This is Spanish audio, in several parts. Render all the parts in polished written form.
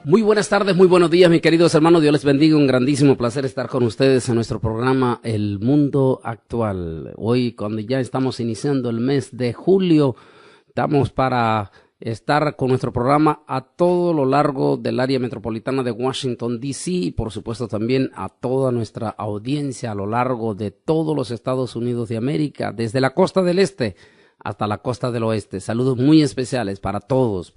Muy buenas tardes, muy buenos días, mis queridos hermanos. Dios les bendiga. Un grandísimo placer estar con ustedes en nuestro programa El Mundo Actual. Hoy, cuando ya estamos iniciando el mes de julio, estamos para estar con nuestro programa a todo lo largo del área metropolitana de Washington, D.C. y por supuesto también a toda nuestra audiencia a lo largo de todos los Estados Unidos de América, desde la costa del este hasta la costa del oeste. Saludos muy especiales para todos,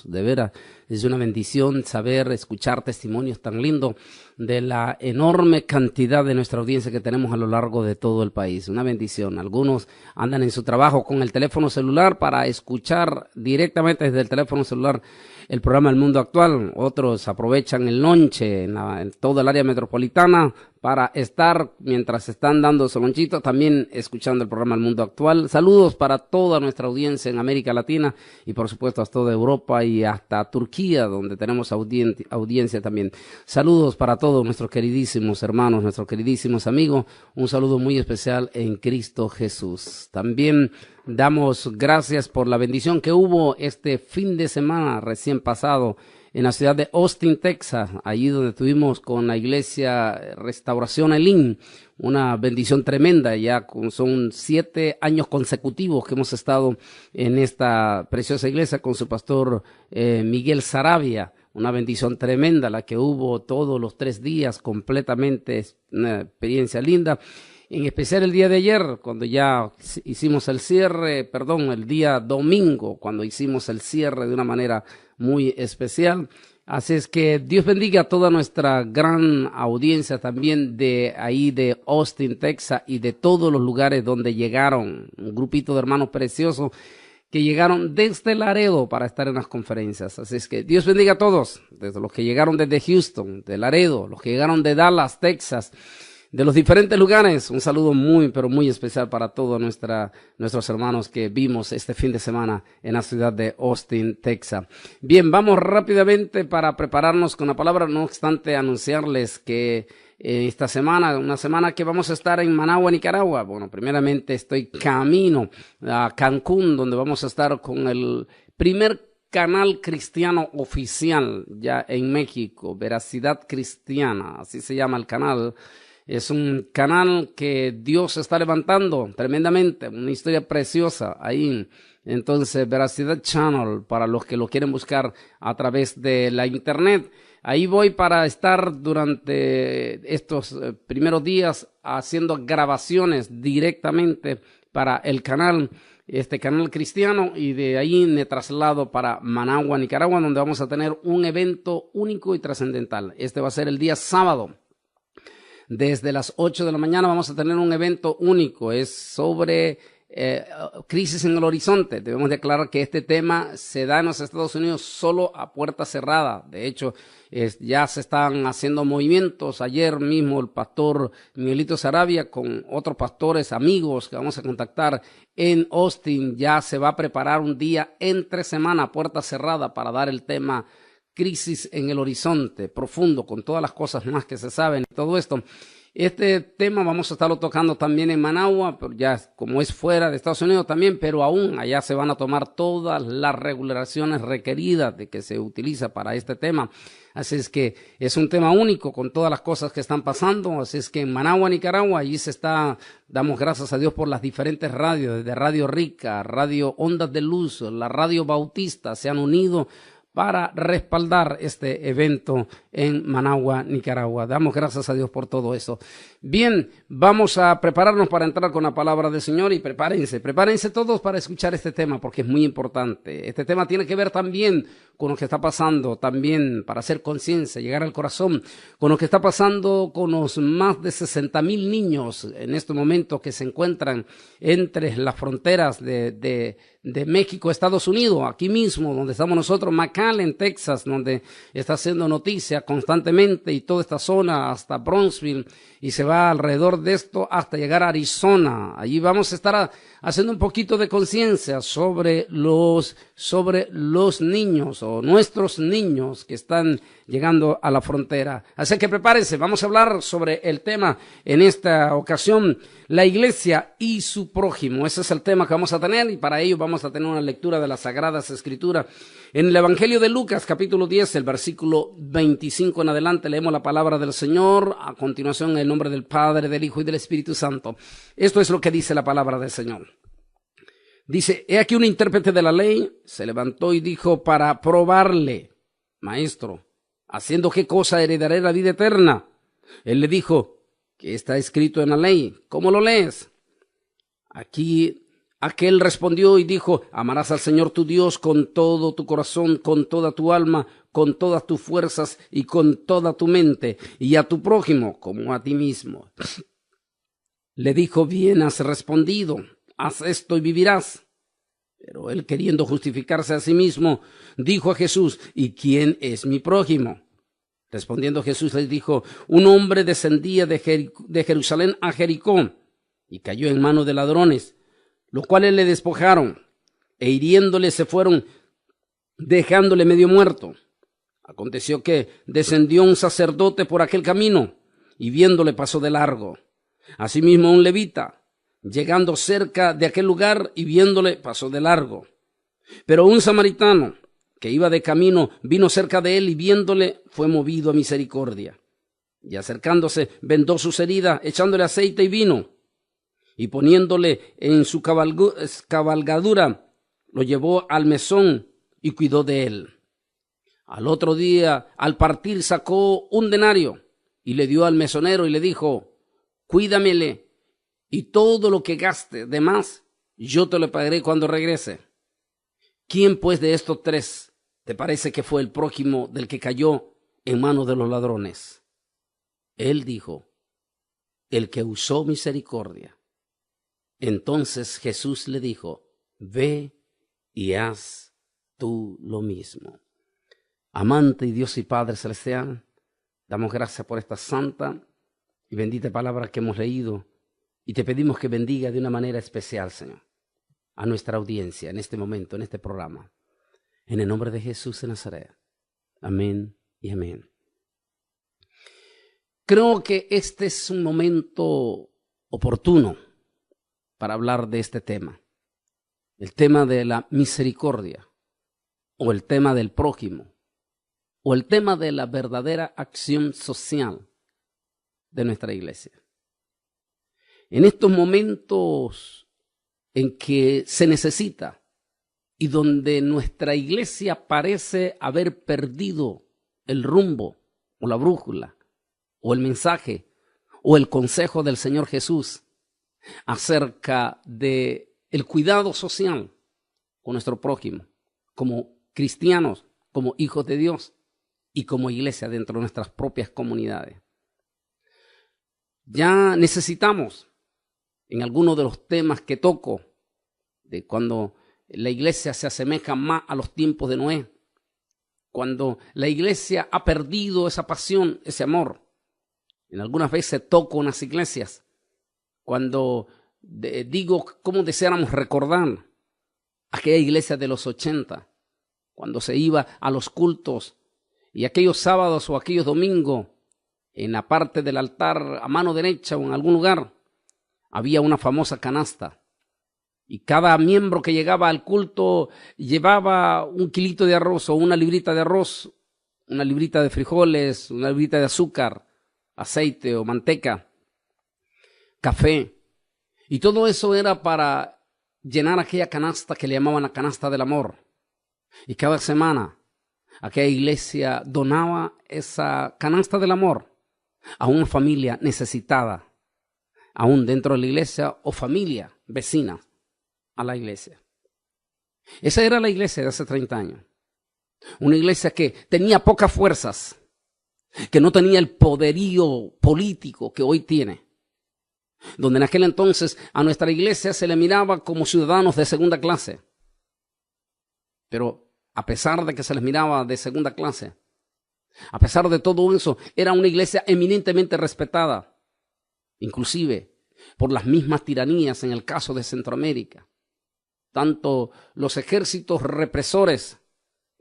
de veras. Es una bendición saber escuchar testimonios tan lindos de la enorme cantidad de nuestra audiencia que tenemos a lo largo de todo el país. Una bendición. Algunos andan en su trabajo con el teléfono celular para escuchar directamente desde el teléfono celular el programa El Mundo Actual. Otros aprovechan el lonche en toda el área metropolitana para estar, mientras están dando su lonchito, también escuchando el programa El Mundo Actual. Saludos para toda nuestra audiencia en América Latina y por supuesto hasta toda Europa y hasta Turquía, donde tenemos audiencia también. Saludos para todos nuestros queridísimos hermanos, nuestros queridísimos amigos. Un saludo muy especial en Cristo Jesús. También damos gracias por la bendición que hubo este fin de semana recién pasado en la ciudad de Austin, Texas, allí donde estuvimos con la iglesia Restauración Elim, una bendición tremenda. Ya son 7 años consecutivos que hemos estado en esta preciosa iglesia con su pastor Miguel Saravia. Una bendición tremenda la que hubo todos los 3 días, completamente una experiencia linda. En especial el día de ayer, cuando ya hicimos el cierre, el día domingo, cuando hicimos el cierre de una manera muy especial. Así es que Dios bendiga a toda nuestra gran audiencia también de ahí de Austin, Texas, y de todos los lugares donde llegaron, un grupito de hermanos preciosos que llegaron desde Laredo para estar en las conferencias. Así es que Dios bendiga a todos, desde los que llegaron desde Houston, de Laredo, los que llegaron de Dallas, Texas, de los diferentes lugares. Un saludo muy, pero muy especial para todos nuestros hermanos que vimos este fin de semana en la ciudad de Austin, Texas. Bien, vamos rápidamente para prepararnos con la palabra, no obstante anunciarles que esta semana, una semana que vamos a estar en Managua, Nicaragua. Bueno, primeramente estoy camino a Cancún, donde vamos a estar con el primer canal cristiano oficial ya en México, Veracidad Cristiana, así se llama el canal. Es un canal que Dios está levantando tremendamente, una historia preciosa ahí. Entonces, Veracidad Channel, para los que lo quieren buscar a través de la internet. Ahí voy para estar durante estos primeros días haciendo grabaciones directamente para el canal, este canal cristiano, y de ahí me traslado para Managua, Nicaragua, donde vamos a tener un evento único y trascendental. Este va a ser el día sábado. Desde las 8 de la mañana vamos a tener un evento único, es sobre crisis en el horizonte. Debemos declarar que este tema se da en los Estados Unidos solo a puerta cerrada. De hecho, ya se están haciendo movimientos. Ayer mismo el pastor Miguelito Saravia con otros pastores amigos que vamos a contactar en Austin ya se va a preparar un día entre semana a puerta cerrada para dar el tema crisis en el horizonte profundo, con todas las cosas más que se saben y todo esto. Este tema vamos a estarlo tocando también en Managua, pero ya como es fuera de Estados Unidos también, pero aún allá se van a tomar todas las regulaciones requeridas de que se utiliza para este tema. Así es que es un tema único con todas las cosas que están pasando. Así es que en Managua, Nicaragua, allí damos gracias a Dios por las diferentes radios, desde Radio Rica, Radio Ondas de Luz, la Radio Bautista, se han unido para respaldar este evento en Managua, Nicaragua. Damos gracias a Dios por todo eso. Bien, vamos a prepararnos para entrar con la palabra del Señor y prepárense todos para escuchar este tema porque es muy importante. Este tema tiene que ver también con lo que está pasando, también para hacer conciencia, llegar al corazón, con lo que está pasando con los más de 60,000 niños en este momento que se encuentran entre las fronteras de México, Estados Unidos, aquí mismo donde estamos nosotros, McAllen, Texas, donde está haciendo noticia constantemente, y toda esta zona hasta Brownsville, y se va alrededor de esto hasta llegar a Arizona. Allí vamos a estar haciendo un poquito de conciencia sobre los niños o o nuestros niños que están llegando a la frontera. Así que prepárense, vamos a hablar sobre el tema en esta ocasión, la iglesia y su prójimo. Ese es el tema que vamos a tener y para ello vamos a tener una lectura de las Sagradas Escrituras. En el Evangelio de Lucas, capítulo 10, el versículo 25 en adelante, leemos la palabra del Señor. A continuación, en el nombre del Padre, del Hijo y del Espíritu Santo. Esto es lo que dice la palabra del Señor. Dice, he aquí un intérprete de la ley se levantó y dijo para probarle, maestro, ¿haciendo qué cosa heredaré la vida eterna? Él le dijo, ¿qué está escrito en la ley? ¿Cómo lo lees? Aquí aquel respondió y dijo, amarás al Señor tu Dios con todo tu corazón, con toda tu alma, con todas tus fuerzas y con toda tu mente, y a tu prójimo como a ti mismo. Le dijo, bien has respondido. Haz esto y vivirás. Pero él, queriendo justificarse a sí mismo, dijo a Jesús, ¿y quién es mi prójimo? Respondiendo Jesús les dijo, un hombre descendía de Jerusalén a Jericó y cayó en manos de ladrones, los cuales le despojaron e hiriéndole se fueron, dejándole medio muerto. Aconteció que descendió un sacerdote por aquel camino y viéndole pasó de largo. Asimismo un levita, llegando cerca de aquel lugar y viéndole pasó de largo. Pero un samaritano que iba de camino vino cerca de él y viéndole fue movido a misericordia. Y acercándose vendó sus heridas, echándole aceite y vino. Y poniéndole en su cabalgadura, lo llevó al mesón y cuidó de él. Al otro día, al partir, sacó un denario y le dio al mesonero y le dijo, cuídamele. Y todo lo que gaste de más, yo te lo pagaré cuando regrese. ¿Quién pues de estos tres te parece que fue el prójimo del que cayó en manos de los ladrones? Él dijo, el que usó misericordia. Entonces Jesús le dijo, ve y haz tú lo mismo. Amante y Dios y Padre Celestial, damos gracias por esta santa y bendita palabra que hemos leído. Y te pedimos que bendiga de una manera especial, Señor, a nuestra audiencia en este momento, en este programa. En el nombre de Jesús de Nazaret. Amén y amén. Creo que este es un momento oportuno para hablar de este tema. El tema de la misericordia, o el tema del prójimo, o el tema de la verdadera acción social de nuestra iglesia. En estos momentos en que se necesita y donde nuestra iglesia parece haber perdido el rumbo o la brújula o el mensaje o el consejo del Señor Jesús acerca de el cuidado social con nuestro prójimo, como cristianos, como hijos de Dios y como iglesia dentro de nuestras propias comunidades. Ya necesitamos en algunos de los temas que toco, de cuando la iglesia se asemeja más a los tiempos de Noé, cuando la iglesia ha perdido esa pasión, ese amor. En algunas veces toco unas iglesias, cuando digo cómo deseáramos recordar aquella iglesia de los 80, cuando se iba a los cultos y aquellos sábados o aquellos domingos, en la parte del altar a mano derecha o en algún lugar, había una famosa canasta y cada miembro que llegaba al culto llevaba un kilito de arroz o una librita de arroz, una librita de frijoles, una librita de azúcar, aceite o manteca, café. Y todo eso era para llenar aquella canasta que le llamaban la canasta del amor. Y cada semana aquella iglesia donaba esa canasta del amor a una familia necesitada, aún dentro de la iglesia o familia vecina a la iglesia. Esa era la iglesia de hace 30 años. Una iglesia que tenía pocas fuerzas, que no tenía el poderío político que hoy tiene. Donde en aquel entonces a nuestra iglesia se le miraba como ciudadanos de segunda clase. Pero a pesar de que se les miraba de segunda clase, a pesar de todo eso, era una iglesia eminentemente respetada. Inclusive por las mismas tiranías en el caso de Centroamérica. Tanto los ejércitos represores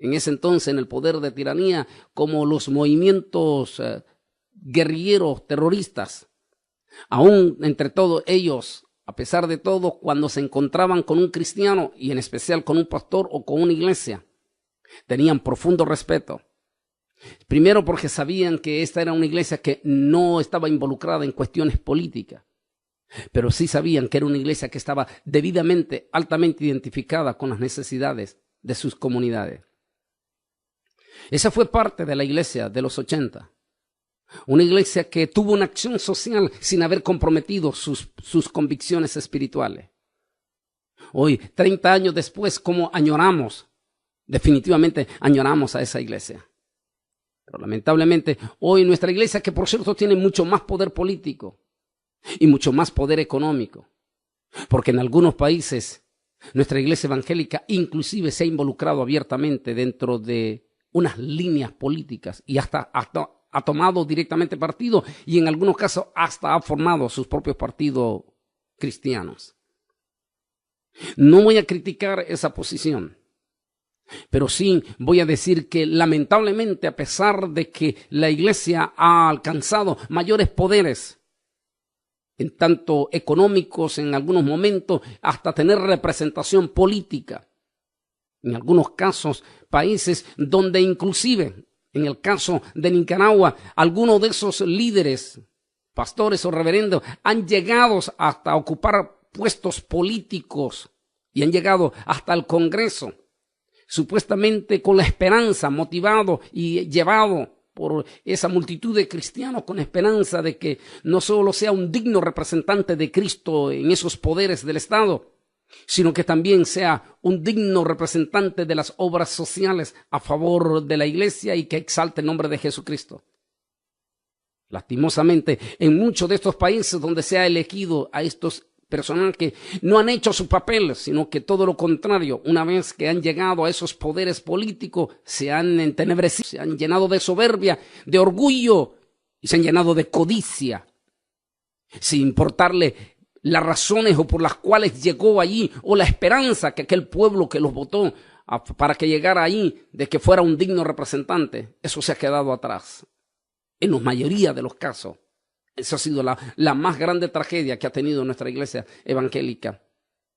en ese entonces en el poder de tiranía, como los movimientos guerrilleros terroristas. Aún entre todos ellos, a pesar de todo, cuando se encontraban con un cristiano y en especial con un pastor o con una iglesia, tenían profundo respeto. Primero porque sabían que esta era una iglesia que no estaba involucrada en cuestiones políticas, pero sí sabían que era una iglesia que estaba debidamente, altamente identificada con las necesidades de sus comunidades. Esa fue parte de la iglesia de los 80. Una iglesia que tuvo una acción social sin haber comprometido sus convicciones espirituales. Hoy, 30 años después, ¿cómo añoramos? Definitivamente añoramos a esa iglesia. Pero lamentablemente, hoy nuestra iglesia, que por cierto tiene mucho más poder político y mucho más poder económico, porque en algunos países nuestra iglesia evangélica inclusive se ha involucrado abiertamente dentro de unas líneas políticas y hasta ha tomado directamente partido y en algunos casos hasta ha formado sus propios partidos cristianos. No voy a criticar esa posición, pero sí voy a decir que lamentablemente, a pesar de que la iglesia ha alcanzado mayores poderes, en tanto económicos en algunos momentos, hasta tener representación política, en algunos casos países donde inclusive, en el caso de Nicaragua, algunos de esos líderes, pastores o reverendos, han llegado hasta ocupar puestos políticos y han llegado hasta el Congreso, supuestamente con la esperanza, motivado y llevado por esa multitud de cristianos con esperanza de que no solo sea un digno representante de Cristo en esos poderes del Estado, sino que también sea un digno representante de las obras sociales a favor de la iglesia y que exalte el nombre de Jesucristo. Lastimosamente, en muchos de estos países donde se ha elegido a estos personajes, no han hecho su papel, sino que todo lo contrario, una vez que han llegado a esos poderes políticos, se han entenebrecido, se han llenado de soberbia, de orgullo y se han llenado de codicia, sin importarle las razones o por las cuales llegó allí, o la esperanza que aquel pueblo que los votó para que llegara allí, de que fuera un digno representante. Eso se ha quedado atrás, en la mayoría de los casos. Esa ha sido la más grande tragedia que ha tenido nuestra iglesia evangélica,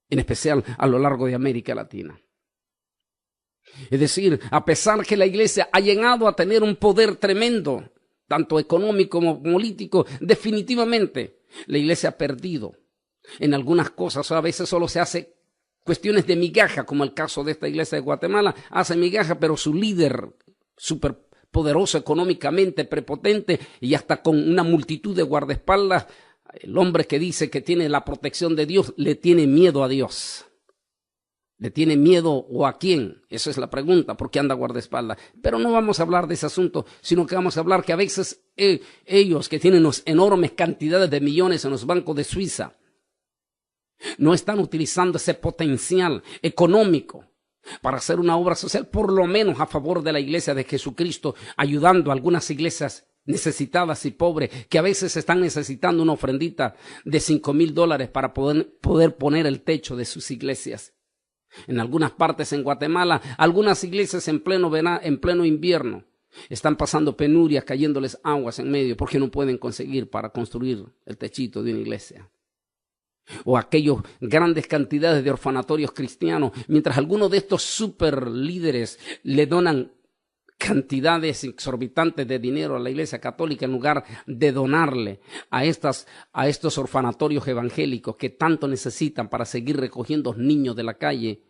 en especial a lo largo de América Latina. Es decir, a pesar que la iglesia ha llegado a tener un poder tremendo, tanto económico como político, definitivamente la iglesia ha perdido en algunas cosas. A veces solo se hace cuestiones de migaja, como el caso de esta iglesia de Guatemala, hace migaja, pero su líder súper poderoso económicamente, prepotente y hasta con una multitud de guardaespaldas, el hombre que dice que tiene la protección de Dios, le tiene miedo a Dios. ¿Le tiene miedo o a quién? Esa es la pregunta, ¿por qué anda guardaespaldas? Pero no vamos a hablar de ese asunto, sino que vamos a hablar que a veces ellos que tienen enormes cantidades de millones en los bancos de Suiza, no están utilizando ese potencial económico para hacer una obra social, por lo menos a favor de la iglesia de Jesucristo, ayudando a algunas iglesias necesitadas y pobres, que a veces están necesitando una ofrendita de $5,000 para poder poner el techo de sus iglesias. En algunas partes en Guatemala, algunas iglesias en pleno invierno están pasando penurias, cayéndoles aguas en medio, porque no pueden conseguir para construir el techito de una iglesia. O aquellos grandes cantidades de orfanatorios cristianos, mientras algunos de estos super líderes le donan cantidades exorbitantes de dinero a la iglesia católica en lugar de donarle a estos orfanatorios evangélicos que tanto necesitan para seguir recogiendo niños de la calle,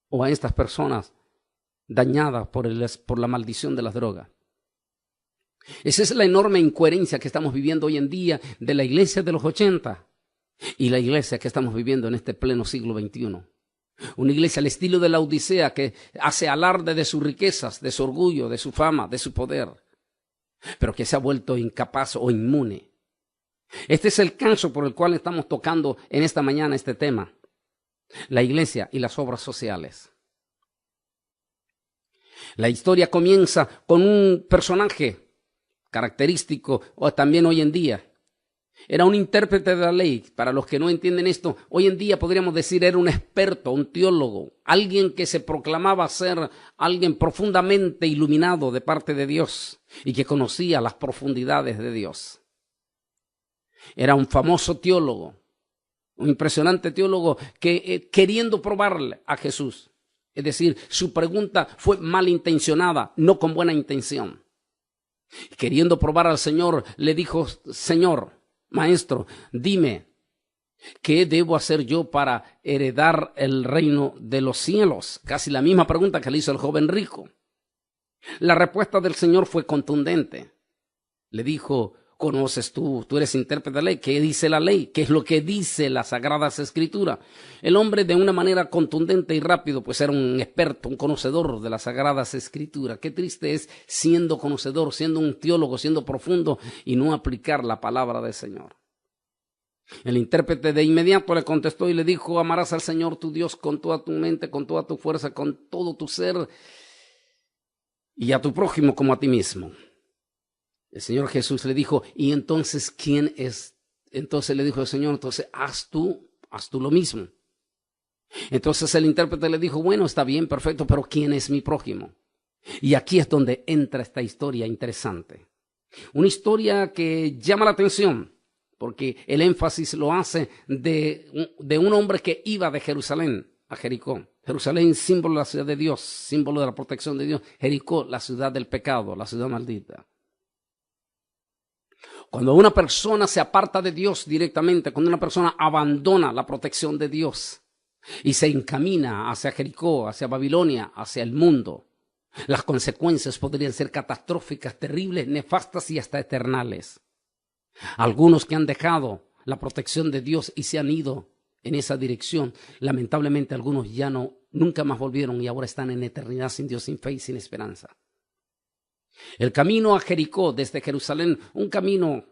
o a estas personas dañadas por la maldición de las drogas. Esa es la enorme incoherencia que estamos viviendo hoy en día de la iglesia de los 80. Y la iglesia que estamos viviendo en este pleno siglo XXI. Una iglesia al estilo de la Odisea que hace alarde de sus riquezas, de su orgullo, de su fama, de su poder, pero que se ha vuelto incapaz o inmune. Este es el caso por el cual estamos tocando en esta mañana este tema: la iglesia y las obras sociales. La historia comienza con un personaje característico, o también hoy en día, Era un intérprete de la ley. Para los que no entienden esto, hoy en día podríamos decir era un experto, un teólogo, alguien que se proclamaba ser alguien profundamente iluminado de parte de Dios y que conocía las profundidades de Dios. Era un famoso teólogo, un impresionante teólogo que queriendo probarle a Jesús, es decir, su pregunta fue malintencionada, no con buena intención. Queriendo probar al Señor, le dijo: Señor, Maestro, dime, ¿qué debo hacer yo para heredar el reino de los cielos? Casi la misma pregunta que le hizo el joven rico. La respuesta del Señor fue contundente. Le dijo: ¿conoces tú eres intérprete de la ley? ¿Qué dice la ley? ¿Qué es lo que dice las Sagradas Escrituras? El hombre, de una manera contundente y rápido, pues era un experto, un conocedor de las Sagradas Escrituras. Qué triste es siendo conocedor, siendo un teólogo, siendo profundo y no aplicar la palabra del Señor. El intérprete de inmediato le contestó y le dijo: amarás al Señor tu Dios con toda tu mente, con toda tu fuerza, con todo tu ser, y a tu prójimo como a ti mismo. El Señor Jesús le dijo: ¿y entonces quién es? Entonces le dijo el Señor: entonces haz tú lo mismo. Entonces el intérprete le dijo: bueno, está bien, perfecto, pero ¿quién es mi prójimo? Y aquí es donde entra esta historia interesante. Una historia que llama la atención, porque el énfasis lo hace de un hombre que iba de Jerusalén a Jericó. Jerusalén, símbolo de la ciudad de Dios, símbolo de la protección de Dios. Jericó, la ciudad del pecado, la ciudad maldita. Cuando una persona se aparta de Dios directamente, cuando una persona abandona la protección de Dios y se encamina hacia Jericó, hacia Babilonia, hacia el mundo, las consecuencias podrían ser catastróficas, terribles, nefastas y hasta eternales. Algunos que han dejado la protección de Dios y se han ido en esa dirección, lamentablemente algunos ya nunca más volvieron y ahora están en eternidad sin Dios, sin fe y sin esperanza. El camino a Jericó desde Jerusalén, un camino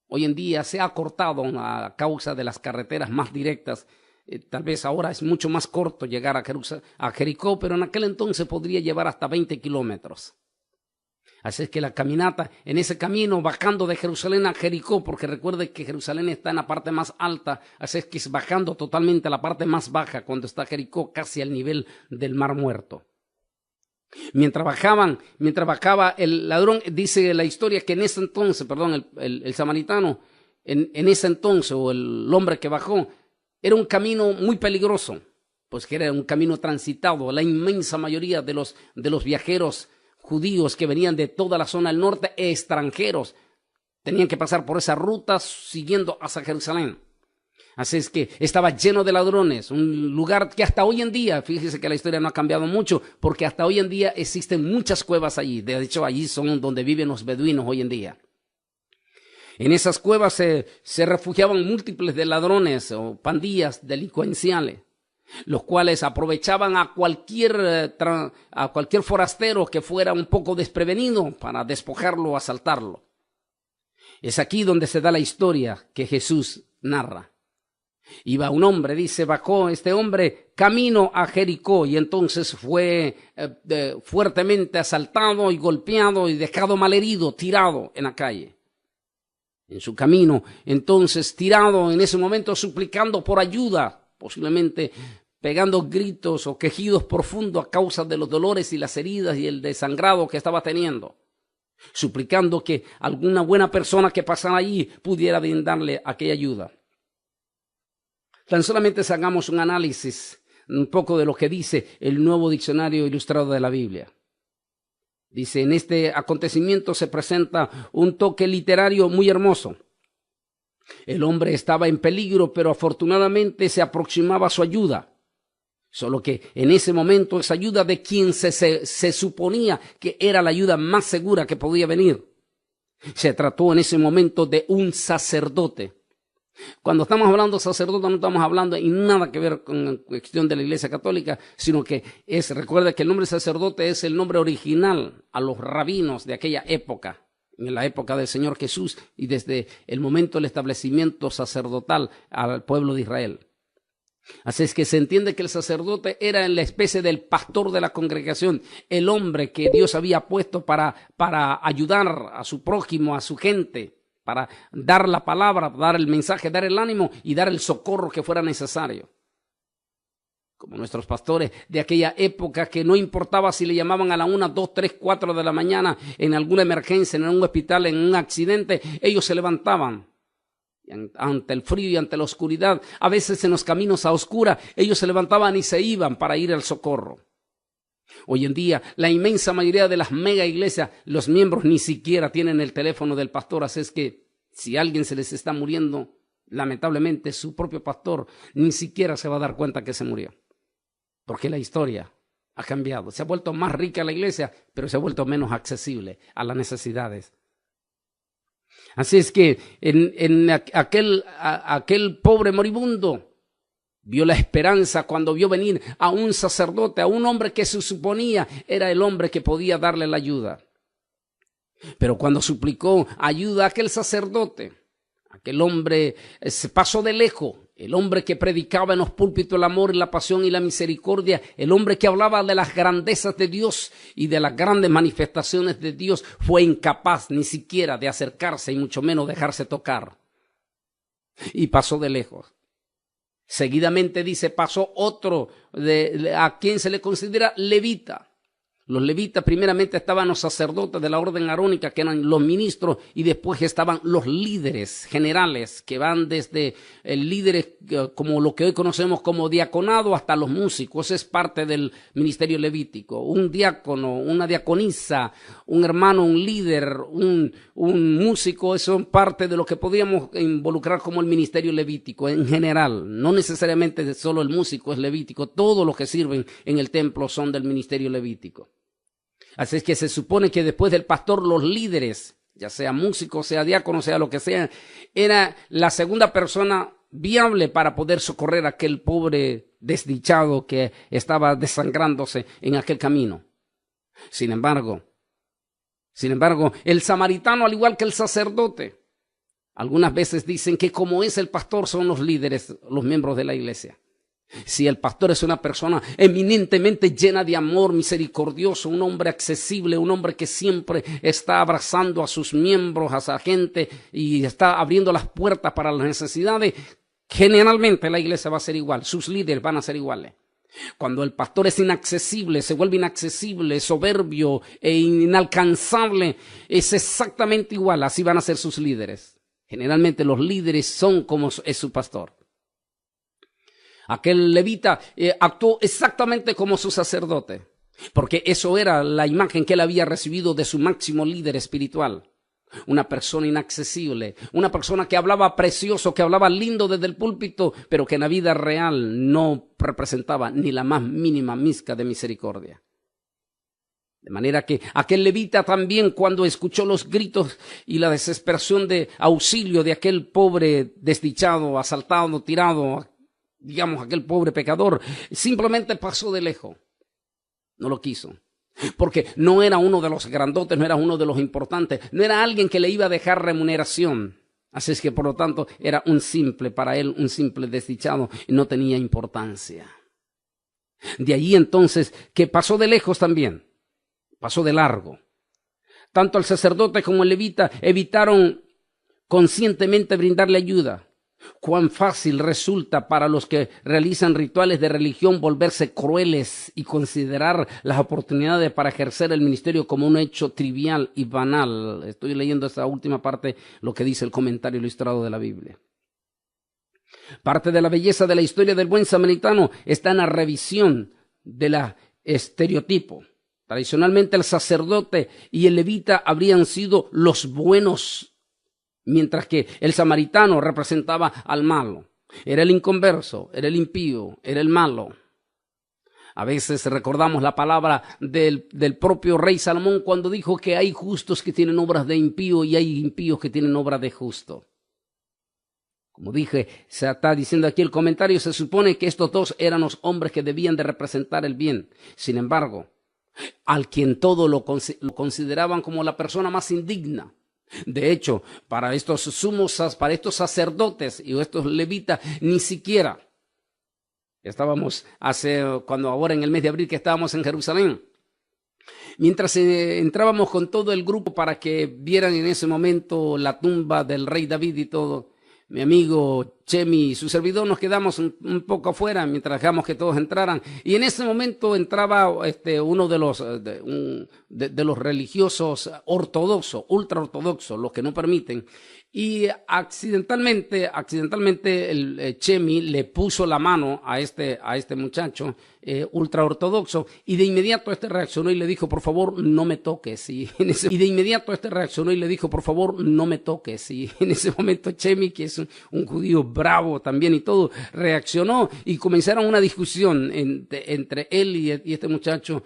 hoy en día se ha acortado a causa de las carreteras más directas. Tal vez ahora es mucho más corto llegar a Jericó, pero en aquel entonces podría llevar hasta 20 kilómetros. Así es que la caminata en ese camino, bajando de Jerusalén a Jericó, porque recuerde que Jerusalén está en la parte más alta, así es que es bajando totalmente a la parte más baja cuando está Jericó, casi al nivel del Mar Muerto. Mientras bajaba el ladrón, dice la historia que en ese entonces, el samaritano, en ese entonces, o el hombre que bajó, era un camino muy peligroso, pues que era un camino transitado. La inmensa mayoría de los viajeros judíos que venían de toda la zona del norte, extranjeros, tenían que pasar por esa ruta siguiendo hacia Jerusalén. Así es que estaba lleno de ladrones, un lugar que hasta hoy en día, fíjese que la historia no ha cambiado mucho, porque hasta hoy en día existen muchas cuevas allí. De hecho, allí son donde viven los beduinos hoy en día. En esas cuevas se refugiaban múltiples de ladrones o pandillas delincuenciales, los cuales aprovechaban a cualquier forastero que fuera un poco desprevenido para despojarlo o asaltarlo. Es aquí donde se da la historia que Jesús narra. Iba un hombre, dice, bajó este hombre camino a Jericó y entonces fue fuertemente asaltado y golpeado y dejado malherido, tirado en la calle. En su camino, entonces tirado en ese momento suplicando por ayuda, posiblemente pegando gritos o quejidos profundos a causa de los dolores y las heridas y el desangrado que estaba teniendo, suplicando que alguna buena persona que pasara allí pudiera brindarle aquella ayuda. Tan solamente hagamos un análisis un poco de lo que dice el Nuevo Diccionario Ilustrado de la Biblia. Dice: en este acontecimiento se presenta un toque literario muy hermoso. El hombre estaba en peligro, pero afortunadamente se aproximaba a su ayuda. Solo que en ese momento esa ayuda de quien se suponía que era la ayuda más segura que podía venir, se trató en ese momento de un sacerdote. Cuando estamos hablando de sacerdote no estamos hablando en nada que ver con la cuestión de la Iglesia Católica, sino que recuerda que el nombre sacerdote es el nombre original a los rabinos de aquella época, en la época del Señor Jesús y desde el momento del establecimiento sacerdotal al pueblo de Israel. Así es que se entiende que el sacerdote era la especie del pastor de la congregación, el hombre que Dios había puesto para ayudar a su prójimo, a su gente, para dar la palabra, dar el mensaje, dar el ánimo y dar el socorro que fuera necesario. Como nuestros pastores de aquella época, que no importaba si le llamaban a la 1, 2, 3, 4 de la mañana en alguna emergencia, en un hospital, en un accidente, ellos se levantaban ante el frío y ante la oscuridad. A veces en los caminos a oscura, ellos se levantaban y se iban para ir al socorro. Hoy en día, la inmensa mayoría de las mega iglesias, los miembros ni siquiera tienen el teléfono del pastor, así es que si a alguien se les está muriendo, lamentablemente su propio pastor ni siquiera se va a dar cuenta que se murió. Porque la historia ha cambiado. Se ha vuelto más rica la iglesia, pero se ha vuelto menos accesible a las necesidades. Así es que aquel pobre moribundo vio la esperanza cuando vio venir a un sacerdote, a un hombre que se suponía era el hombre que podía darle la ayuda. Pero cuando suplicó ayuda a aquel sacerdote, aquel hombre se pasó de lejos. El hombre que predicaba en los púlpitos el amor, la pasión y la misericordia, el hombre que hablaba de las grandezas de Dios y de las grandes manifestaciones de Dios, fue incapaz ni siquiera de acercarse y mucho menos dejarse tocar. Y pasó de lejos. Seguidamente dice, pasó otro a quien se le considera levita. Los levitas primeramente estaban los sacerdotes de la orden arónica, que eran los ministros, y después estaban los líderes generales, que van desde el líder como lo que hoy conocemos como diaconado hasta los músicos. Esa es parte del ministerio levítico. Un diácono, una diaconisa, un hermano, un líder, un músico, eso son parte de lo que podríamos involucrar como el ministerio levítico en general. No necesariamente solo el músico es levítico, todos los que sirven en el templo son del ministerio levítico. Así es que se supone que después del pastor, los líderes, ya sea músico, sea diácono, sea lo que sea, era la segunda persona viable para poder socorrer a aquel pobre desdichado que estaba desangrándose en aquel camino. Sin embargo, el samaritano, al igual que el sacerdote, algunas veces dicen que como es el pastor, son los líderes, los miembros de la iglesia. Si el pastor es una persona eminentemente llena de amor, misericordioso, un hombre accesible, un hombre que siempre está abrazando a sus miembros, a esa gente y está abriendo las puertas para las necesidades, generalmente la iglesia va a ser igual, sus líderes van a ser iguales. Cuando el pastor es inaccesible, se vuelve inaccesible, soberbio e inalcanzable, es exactamente igual, así van a ser sus líderes. Generalmente los líderes son como es su pastor. Aquel levita actuó exactamente como su sacerdote, porque eso era la imagen que él había recibido de su máximo líder espiritual. Una persona inaccesible, una persona que hablaba precioso, que hablaba lindo desde el púlpito, pero que en la vida real no representaba ni la más mínima mizca de misericordia. De manera que aquel levita también, cuando escuchó los gritos y la desesperación de auxilio de aquel pobre desdichado, asaltado, tirado, digamos, aquel pobre pecador, simplemente pasó de lejos. No lo quiso. Porque no era uno de los grandotes, no era uno de los importantes, no era alguien que le iba a dejar remuneración. Así es que, por lo tanto, era para él, un simple desdichado y no tenía importancia. De ahí entonces que pasó de lejos también, pasó de largo. Tanto el sacerdote como el levita evitaron conscientemente brindarle ayuda. Cuán fácil resulta para los que realizan rituales de religión volverse crueles y considerar las oportunidades para ejercer el ministerio como un hecho trivial y banal. Estoy leyendo esta última parte, lo que dice el comentario ilustrado de la Biblia. Parte de la belleza de la historia del buen samaritano está en la revisión del estereotipo. Tradicionalmente el sacerdote y el levita habrían sido los buenos, mientras que el samaritano representaba al malo. Era el inconverso, era el impío, era el malo. A veces recordamos la palabra del propio rey Salomón cuando dijo que hay justos que tienen obras de impío y hay impíos que tienen obras de justo. Como dije, se está diciendo aquí el comentario, se supone que estos dos eran los hombres que debían de representar el bien. Sin embargo, al quien todo lo consideraban como la persona más indigna. De hecho, para estos sacerdotes y estos levitas, ni siquiera estábamos ahora en el mes de abril que estábamos en Jerusalén, Mientras entrábamos con todo el grupo para que vieran en ese momento la tumba del rey David y todo, mi amigo Chemi y su servidor nos quedamos un poco afuera mientras dejamos que todos entraran. Y en ese momento entraba uno de los religiosos ortodoxos, ultra ortodoxos, los que no permiten. Y accidentalmente el Chemi le puso la mano a este muchacho ultra ortodoxo, y de inmediato reaccionó y le dijo, por favor, no me toques. Y de inmediato reaccionó y le dijo, por favor, no me toques. Y en ese momento Chemi, que es un judío bravo también y todo, reaccionó y comenzaron una discusión entre él y este muchacho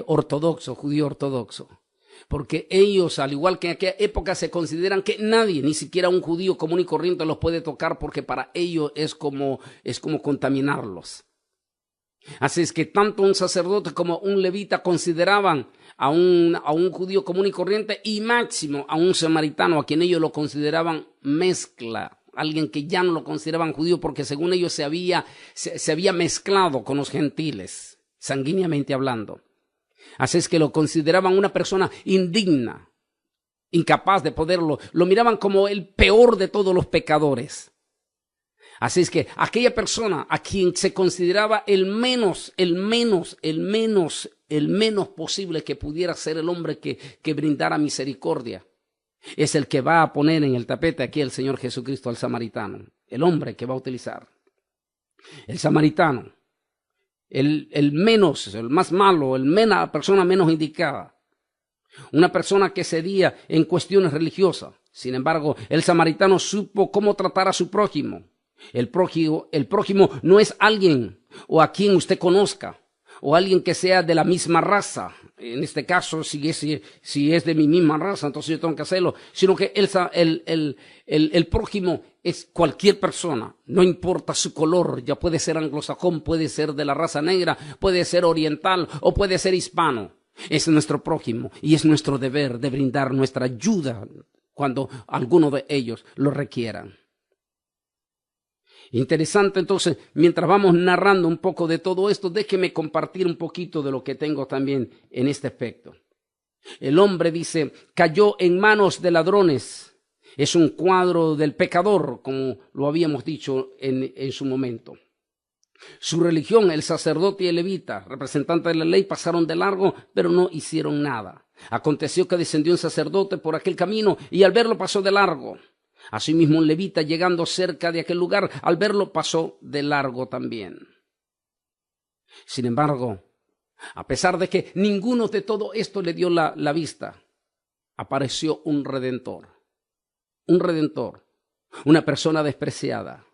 ortodoxo, judío ortodoxo. Porque ellos, al igual que en aquella época, se consideran que nadie, ni siquiera un judío común y corriente, los puede tocar, porque para ellos es como contaminarlos. Así es que tanto un sacerdote como un levita consideraban a un judío común y corriente, y máximo a un samaritano, a quien ellos lo consideraban mezcla, alguien que ya no lo consideraban judío, porque según ellos se había mezclado con los gentiles, sanguíneamente hablando. Así es que lo consideraban una persona indigna, incapaz de poderlo. Lo miraban como el peor de todos los pecadores. Así es que aquella persona a quien se consideraba el menos posible que pudiera ser el hombre que brindara misericordia, es el que va a poner en el tapete aquí el Señor Jesucristo al samaritano, el hombre que va a utilizar. El samaritano. El más malo, la persona menos indicada. Una persona que cedía en cuestiones religiosas. Sin embargo, el samaritano supo cómo tratar a su prójimo. El prójimo no es alguien o a quien usted conozca, o alguien que sea de la misma raza. En este caso, si es de mi misma raza, entonces yo tengo que hacerlo. Sino que el prójimo es cualquier persona, no importa su color, ya puede ser anglosajón, puede ser de la raza negra, puede ser oriental o puede ser hispano. Es nuestro prójimo y es nuestro deber de brindar nuestra ayuda cuando alguno de ellos lo requieran. Interesante, entonces, mientras vamos narrando un poco de todo esto, déjeme compartir un poquito de lo que tengo también en este aspecto. El hombre, dice, cayó en manos de ladrones. Es un cuadro del pecador, como lo habíamos dicho en su momento. Su religión, el sacerdote y el levita, representantes de la ley, pasaron de largo, pero no hicieron nada. Aconteció que descendió un sacerdote por aquel camino y al verlo pasó de largo. Asimismo, un levita, llegando cerca de aquel lugar, al verlo pasó de largo también. Sin embargo, a pesar de que ninguno de todo esto le dio la vista, apareció un redentor. Un redentor, una persona despreciada,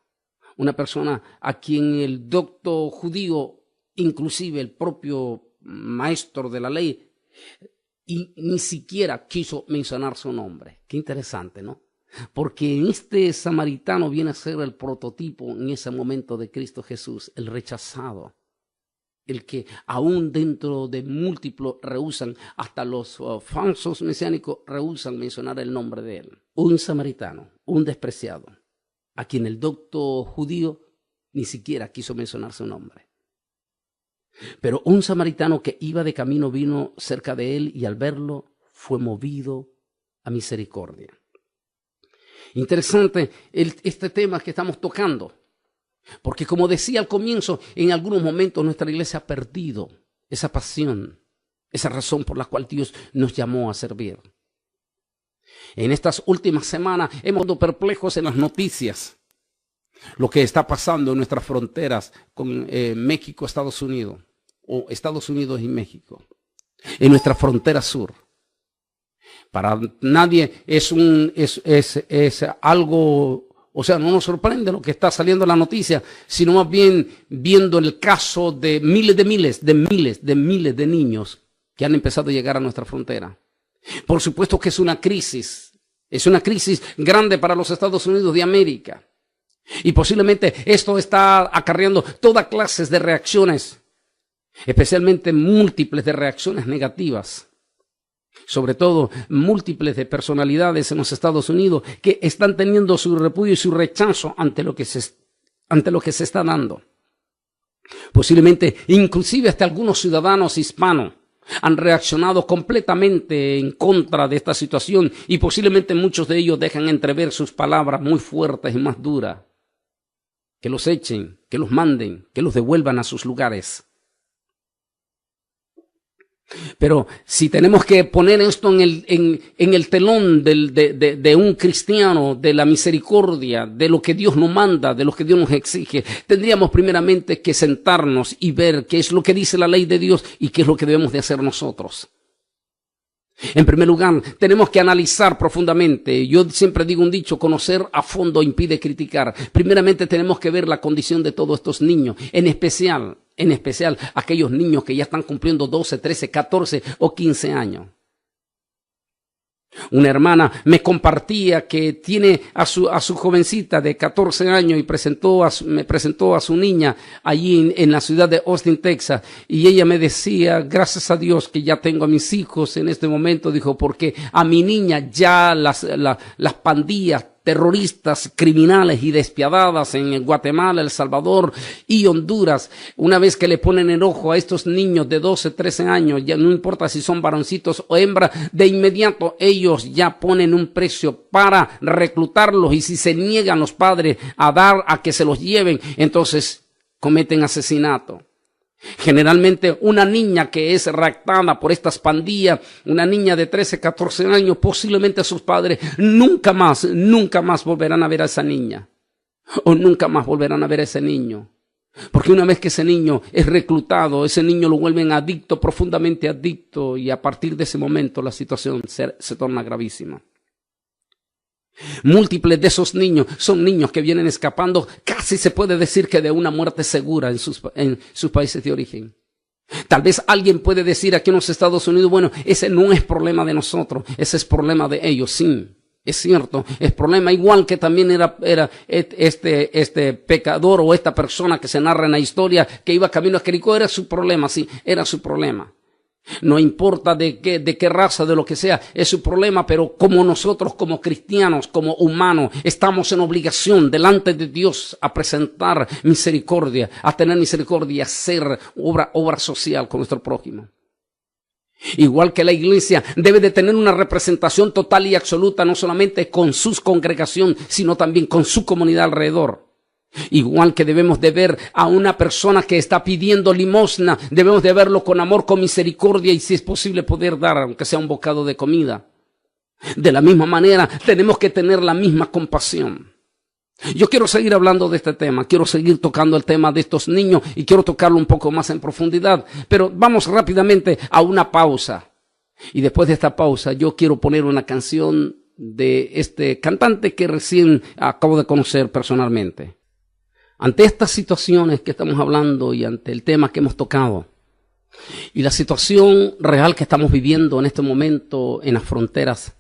una persona a quien el docto judío, inclusive el propio maestro de la ley, y ni siquiera quiso mencionar su nombre. Qué interesante, ¿no? Porque este samaritano viene a ser el prototipo en ese momento de Cristo Jesús, el rechazado, el que aún dentro de múltiplos rehúsan, hasta los falsos mesiánicos rehúsan mencionar el nombre de él. Un samaritano, un despreciado, a quien el docto judío ni siquiera quiso mencionar su nombre. Pero un samaritano que iba de camino vino cerca de él y al verlo fue movido a misericordia. Interesante este tema que estamos tocando, porque como decía al comienzo, en algunos momentos nuestra iglesia ha perdido esa pasión, esa razón por la cual Dios nos llamó a servir. En estas últimas semanas hemos estado perplejos en las noticias, lo que está pasando en nuestras fronteras con México, Estados Unidos, o Estados Unidos y México, en nuestra frontera sur. Para nadie es algo, o sea, no nos sorprende lo que está saliendo en la noticia, sino más bien viendo el caso de miles de niños que han empezado a llegar a nuestra frontera. Por supuesto que es una crisis grande para los Estados Unidos de América. Y posiblemente esto está acarreando toda clase de reacciones, especialmente múltiples de reacciones negativas. Sobre todo múltiples de personalidades en los Estados Unidos que están teniendo su repudio y su rechazo ante lo que se está dando. Posiblemente inclusive hasta algunos ciudadanos hispanos Han reaccionado completamente en contra de esta situación y posiblemente muchos de ellos dejan entrever sus palabras muy fuertes y más duras. Que los echen, que los manden, que los devuelvan a sus lugares. Pero si tenemos que poner esto en el telón de un cristiano, de la misericordia, de lo que Dios nos manda, de lo que Dios nos exige, tendríamos primeramente que sentarnos y ver qué es lo que dice la ley de Dios y qué es lo que debemos de hacer nosotros. En primer lugar, tenemos que analizar profundamente. Yo siempre digo un dicho: conocer a fondo impide criticar. Primeramente tenemos que ver la condición de todos estos niños, en especial aquellos niños que ya están cumpliendo 12, 13, 14 o 15 años. Una hermana me compartía que tiene a su jovencita de 14 años y me presentó a su niña allí en la ciudad de Austin, Texas. Y ella me decía: gracias a Dios que ya tengo a mis hijos en este momento, dijo, porque a mi niña ya las pandillas terroristas, criminales y despiadadas en Guatemala, El Salvador y Honduras, una vez que le ponen el ojo a estos niños de 12, 13 años, ya no importa si son varoncitos o hembras, de inmediato ellos ya ponen un precio para reclutarlos, y si se niegan los padres a que se los lleven, entonces cometen asesinato. Generalmente una niña que es raptada por estas pandillas, una niña de 13, 14 años, posiblemente sus padres nunca más volverán a ver a esa niña, o nunca más volverán a ver a ese niño. Porque una vez que ese niño es reclutado, ese niño lo vuelven adicto, profundamente adicto, y a partir de ese momento la situación se torna gravísima. Múltiples de esos niños son niños que vienen escapando, casi se puede decir que de una muerte segura en sus países de origen. Tal vez alguien puede decir aquí en los Estados Unidos: bueno, ese no es problema de nosotros, ese es problema de ellos. Sí, es cierto, es problema igual que también era este pecador o esta persona que se narra en la historia que iba camino a Jericó. Era su problema, sí, era su problema. No importa de qué raza, de lo que sea, es su problema, pero como nosotros, como cristianos, como humanos, estamos en obligación delante de Dios a presentar misericordia, a tener misericordia y a hacer obra social con nuestro prójimo. Igual que la iglesia debe de tener una representación total y absoluta, no solamente con su congregación, sino también con su comunidad alrededor. Igual que debemos de ver a una persona que está pidiendo limosna, debemos de verlo con amor, con misericordia, y si es posible poder dar, aunque sea un bocado de comida. De la misma manera, tenemos que tener la misma compasión. Yo quiero seguir hablando de este tema, quiero seguir tocando el tema de estos niños y quiero tocarlo un poco más en profundidad, pero vamos rápidamente a una pausa. Y después de esta pausa, yo quiero poner una canción de este cantante que recién acabo de conocer personalmente. Ante estas situaciones que estamos hablando y ante el tema que hemos tocado y la situación real que estamos viviendo en este momento en las fronteras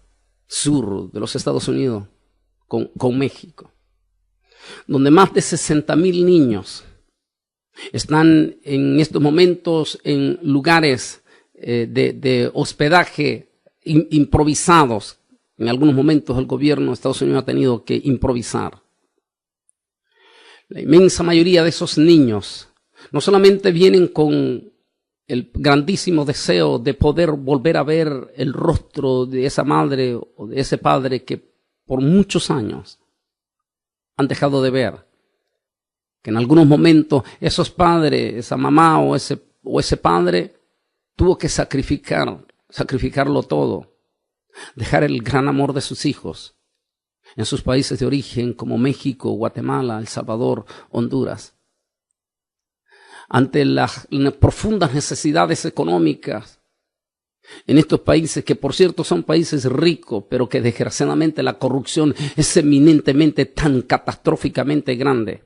sur de los Estados Unidos con México, donde más de 60,000 niños están en estos momentos en lugares de hospedaje improvisados. En algunos momentos el gobierno de Estados Unidos ha tenido que improvisar. La inmensa mayoría de esos niños no solamente vienen con el grandísimo deseo de poder volver a ver el rostro de esa madre o de ese padre que por muchos años han dejado de ver, que en algunos momentos esos padres, esa mamá o ese padre tuvo que sacrificarlo todo, dejar el gran amor de sus hijos en sus países de origen como México, Guatemala, El Salvador, Honduras. Ante las profundas necesidades económicas en estos países, que por cierto son países ricos, pero que desgraciadamente la corrupción es eminentemente tan catastróficamente grande,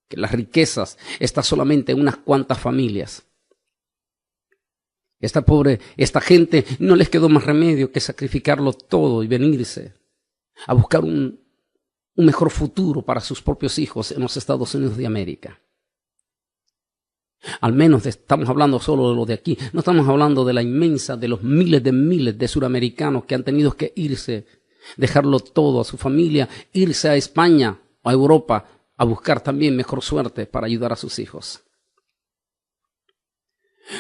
que las riquezas están solamente en unas cuantas familias. Esta gente no les quedó más remedio que sacrificarlo todo y venirse a buscar un mejor futuro para sus propios hijos en los Estados Unidos de América. Al menos estamos hablando solo de lo de aquí, no estamos hablando de la inmensa, de los miles de suramericanos que han tenido que irse, dejarlo todo a su familia, irse a España o a Europa a buscar también mejor suerte para ayudar a sus hijos.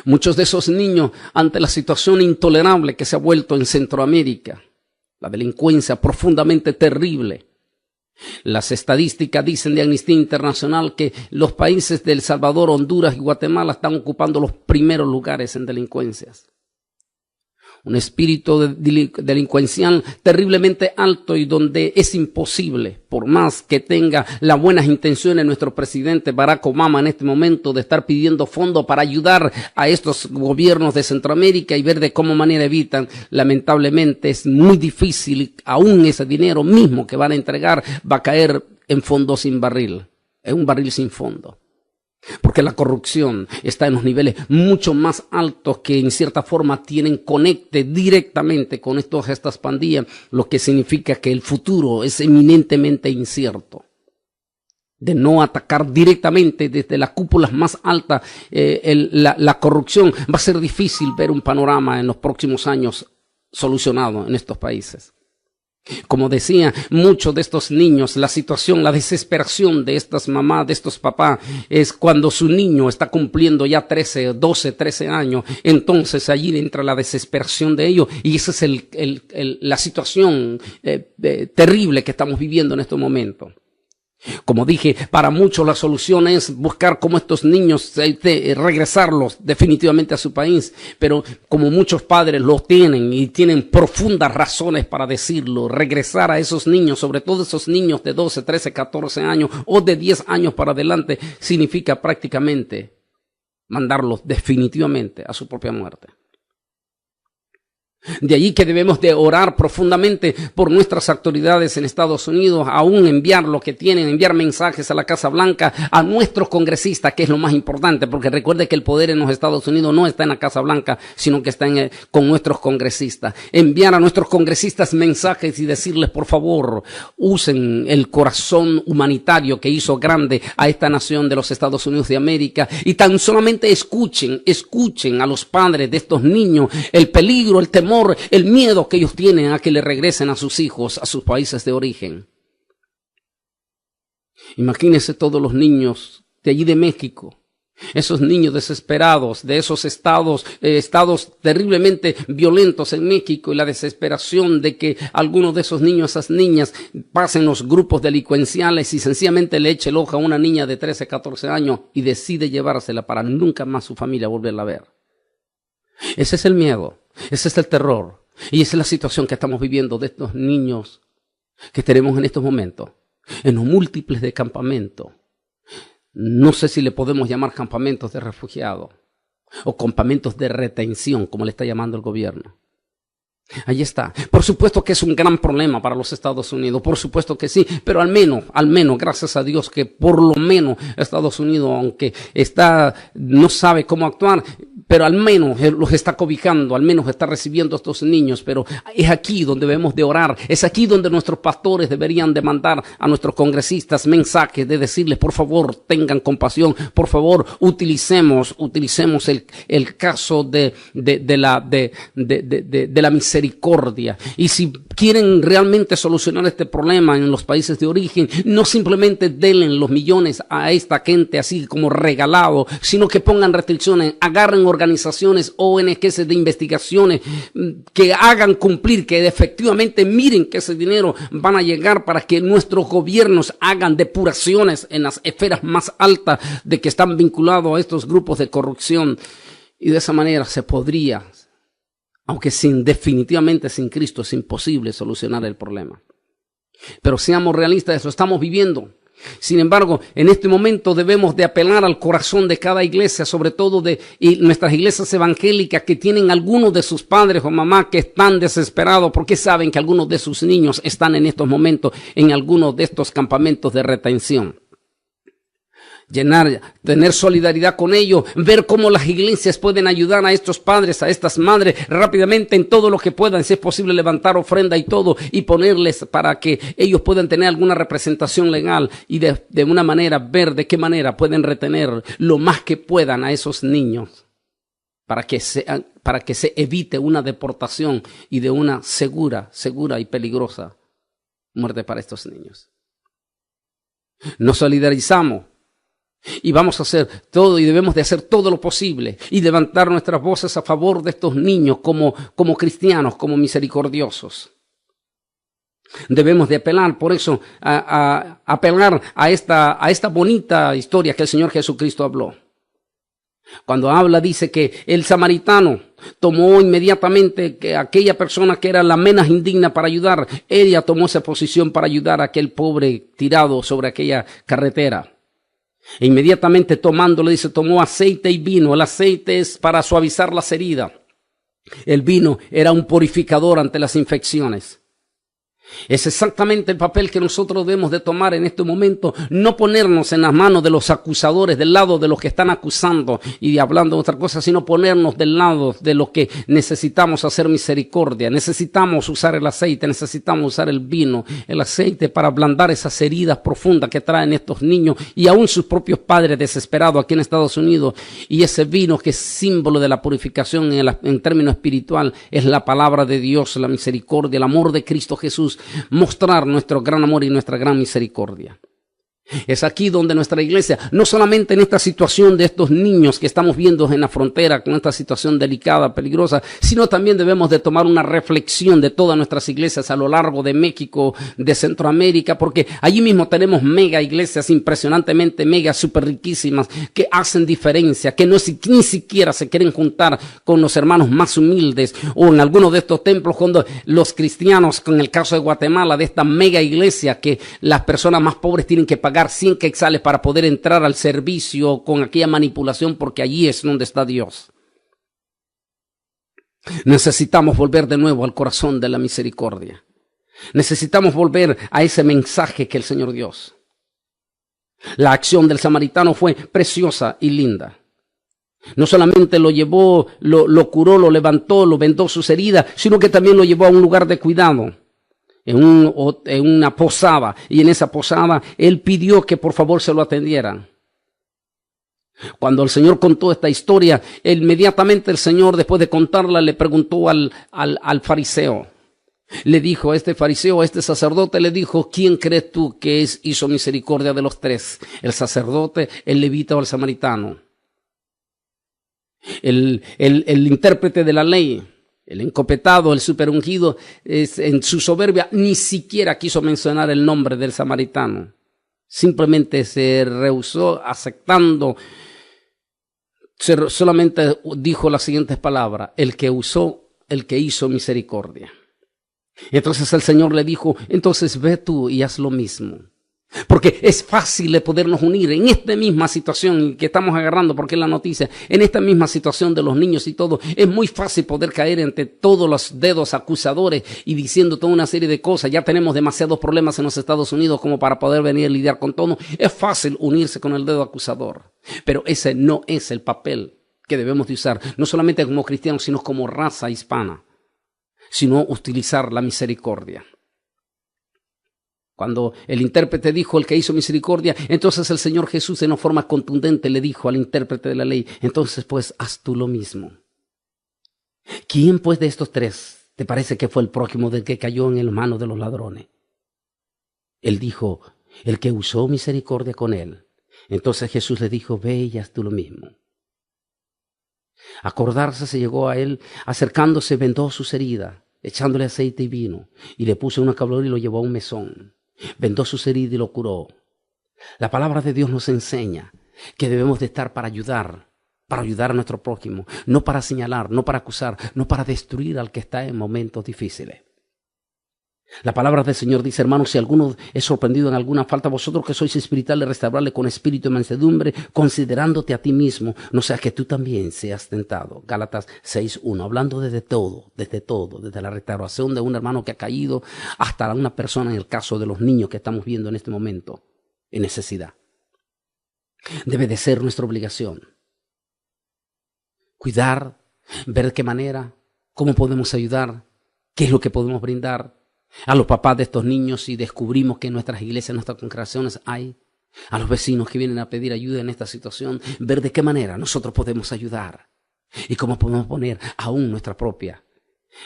Muchos de esos niños, ante la situación intolerable que se ha vuelto en Centroamérica, la delincuencia profundamente terrible. Las estadísticas dicen de Amnistía Internacional que los países de El Salvador, Honduras y Guatemala están ocupando los primeros lugares en delincuencias. Un espíritu delincuencial terriblemente alto y donde es imposible, por más que tenga las buenas intenciones nuestro presidente Barack Obama en este momento de estar pidiendo fondos para ayudar a estos gobiernos de Centroamérica y ver de cómo manera evitan, lamentablemente es muy difícil, aún ese dinero mismo que van a entregar va a caer en fondo sin barril, en un barril sin fondo. Porque la corrupción está en los niveles mucho más altos que en cierta forma tienen conecte directamente con estas pandillas, lo que significa que el futuro es eminentemente incierto. De no atacar directamente desde las cúpulas más altas la corrupción, va a ser difícil ver un panorama en los próximos años solucionado en estos países. Como decía, muchos de estos niños, la situación, la desesperación de estas mamás, de estos papás, es cuando su niño está cumpliendo ya 13, 12, 13 años, entonces allí entra la desesperación de ellos y esa es la situación terrible que estamos viviendo en estos momentos. Como dije, para muchos la solución es buscar cómo estos niños regresarlos definitivamente a su país, pero como muchos padres lo tienen y tienen profundas razones para decirlo, regresar a esos niños, sobre todo esos niños de 12, 13, 14 años o de 10 años para adelante, significa prácticamente mandarlos definitivamente a su propia muerte. De allí que debemos de orar profundamente por nuestras autoridades en Estados Unidos, aún enviar lo que tienen, enviar mensajes a la Casa Blanca, a nuestros congresistas, que es lo más importante, porque recuerde que el poder en los Estados Unidos no está en la Casa Blanca, sino que está con nuestros congresistas. Enviar a nuestros congresistas mensajes y decirles, por favor, usen el corazón humanitario que hizo grande a esta nación de los Estados Unidos de América y tan solamente escuchen a los padres de estos niños el peligro, el temor, el miedo que ellos tienen a que le regresen a sus hijos a sus países de origen. Imagínense todos los niños de allí de México, esos niños desesperados de esos estados terriblemente violentos en México y la desesperación de que algunos de esos niños, esas niñas pasen los grupos delincuenciales y sencillamente le eche el ojo a una niña de 13, 14 años y decide llevársela para nunca más su familia volverla a ver. Ese es el miedo. Ese es el terror y esa es la situación que estamos viviendo de estos niños que tenemos en estos momentos, en los múltiples de campamentos. No sé si le podemos llamar campamentos de refugiados o campamentos de retención, como le está llamando el gobierno. Ahí está. Por supuesto que es un gran problema para los Estados Unidos, por supuesto que sí, pero al menos, gracias a Dios que por lo menos Estados Unidos, aunque no sabe cómo actuar, pero al menos los está cobijando, al menos está recibiendo a estos niños, pero es aquí donde debemos de orar, es aquí donde nuestros pastores deberían de mandar a nuestros congresistas mensajes de decirles, por favor, tengan compasión, por favor, utilicemos el caso de la misericordia. Y si quieren realmente solucionar este problema en los países de origen, no simplemente denle los millones a esta gente así como regalado, sino que pongan restricciones, agarren organizaciones, ONGs de investigaciones que hagan cumplir, que efectivamente miren que ese dinero van a llegar para que nuestros gobiernos hagan depuraciones en las esferas más altas de que están vinculados a estos grupos de corrupción. Y de esa manera se podría, aunque definitivamente sin Cristo es imposible solucionar el problema. Pero seamos realistas, eso estamos viviendo. Sin embargo, en este momento debemos de apelar al corazón de cada iglesia, sobre todo y nuestras iglesias evangélicas que tienen algunos de sus padres o mamás que están desesperados porque saben que algunos de sus niños están en estos momentos en algunos de estos campamentos de retención. Tener solidaridad con ellos, ver cómo las iglesias pueden ayudar a estos padres, a estas madres, rápidamente en todo lo que puedan, si es posible levantar ofrenda y todo, y ponerles para que ellos puedan tener alguna representación legal y de una manera ver de qué manera pueden retener lo más que puedan a esos niños para que se evite una deportación y de una segura y peligrosa muerte para estos niños. Nos solidarizamos Y vamos a hacer todo y debemos de hacer todo lo posible y levantar nuestras voces a favor de estos niños como cristianos, como misericordiosos. Debemos de apelar, por eso, apelar a esta bonita historia que el Señor Jesucristo habló. Cuando habla, dice que el samaritano tomó inmediatamente que aquella persona que era la menos indigna para ayudar, ella tomó esa posición para ayudar a aquel pobre tirado sobre aquella carretera. E inmediatamente tomándole, dice, tomó aceite y vino. El aceite es para suavizar las heridas. El vino era un purificador ante las infecciones. Es exactamente el papel que nosotros debemos de tomar en este momento, no ponernos en las manos de los acusadores, del lado de los que están acusando y hablando de otra cosa, sino ponernos del lado de los que necesitamos hacer misericordia. Necesitamos usar el aceite, necesitamos usar el vino, el aceite para ablandar esas heridas profundas que traen estos niños y aún sus propios padres desesperados aquí en Estados Unidos. Y ese vino que es símbolo de la purificación en términos espiritual es la palabra de Dios, la misericordia, el amor de Cristo Jesús. Mostrar nuestro gran amor y nuestra gran misericordia. Es aquí donde nuestra iglesia, no solamente en esta situación de estos niños que estamos viendo en la frontera, con esta situación delicada, peligrosa, sino también debemos de tomar una reflexión de todas nuestras iglesias a lo largo de México, de Centroamérica, porque allí mismo tenemos mega iglesias impresionantemente mega, súper riquísimas, que hacen diferencia, que ni siquiera se quieren juntar con los hermanos más humildes, o en algunos de estos templos, cuando los cristianos, con el caso de Guatemala, de esta mega iglesia, que las personas más pobres tienen que pagar 100 quetzales para poder entrar al servicio con aquella manipulación, porque allí es donde está Dios. Necesitamos volver de nuevo al corazón de la misericordia. Necesitamos volver a ese mensaje que el Señor dio. La acción del samaritano fue preciosa y linda. No solamente lo llevó, lo curó, lo levantó, lo vendó sus heridas, sino que también lo llevó a un lugar de cuidado. En una posada, y en esa posada él pidió que por favor se lo atendieran. Cuando el Señor contó esta historia, inmediatamente el Señor, después de contarla, le preguntó al fariseo. Le dijo a este fariseo, a este sacerdote, le dijo: ¿quién crees tú que hizo misericordia de los tres? ¿El sacerdote, el levita o el samaritano? El intérprete de la ley, el encopetado, el superungido, en su soberbia ni siquiera quiso mencionar el nombre del samaritano. Simplemente se rehusó aceptando. Solamente dijo las siguientes palabras: el que hizo misericordia. Entonces el Señor le dijo: entonces ve tú y haz lo mismo. Porque es fácil de podernos unir en esta misma situación que estamos agarrando, porque es la noticia, en esta misma situación de los niños y todo, es muy fácil poder caer entre todos los dedos acusadores y diciendo toda una serie de cosas. Ya tenemos demasiados problemas en los Estados Unidos como para poder venir a lidiar con todo. Es fácil unirse con el dedo acusador, pero ese no es el papel que debemos de usar, no solamente como cristianos, sino como raza hispana, sino utilizar la misericordia. Cuando el intérprete dijo: el que hizo misericordia, entonces el Señor Jesús en una forma contundente le dijo al intérprete de la ley: entonces pues haz tú lo mismo. ¿Quién pues de estos tres te parece que fue el prójimo del que cayó en el mano de los ladrones? Él dijo: el que usó misericordia con él. Entonces Jesús le dijo: ve y haz tú lo mismo. Acordarse se llegó a él, acercándose vendó sus heridas, echándole aceite y vino, y le puso una cabellera y lo llevó a un mesón. Vendó sus heridas y lo curó. La palabra de Dios nos enseña que debemos de estar para ayudar a nuestro prójimo, no para señalar, no para acusar, no para destruir al que está en momentos difíciles. La palabra del Señor dice: hermanos, si alguno es sorprendido en alguna falta, vosotros que sois espirituales, restaurarle con espíritu de mansedumbre, considerándote a ti mismo, no sea que tú también seas tentado. Gálatas 6:1, hablando desde todo, desde la restauración de un hermano que ha caído hasta una persona, en el caso de los niños que estamos viendo en este momento, en necesidad. Debe de ser nuestra obligación cuidar, ver de qué manera, cómo podemos ayudar, qué es lo que podemos brindar a los papás de estos niños si descubrimos que en nuestras iglesias, en nuestras congregaciones hay, a los vecinos que vienen a pedir ayuda en esta situación, ver de qué manera nosotros podemos ayudar y cómo podemos poner aún nuestra propia.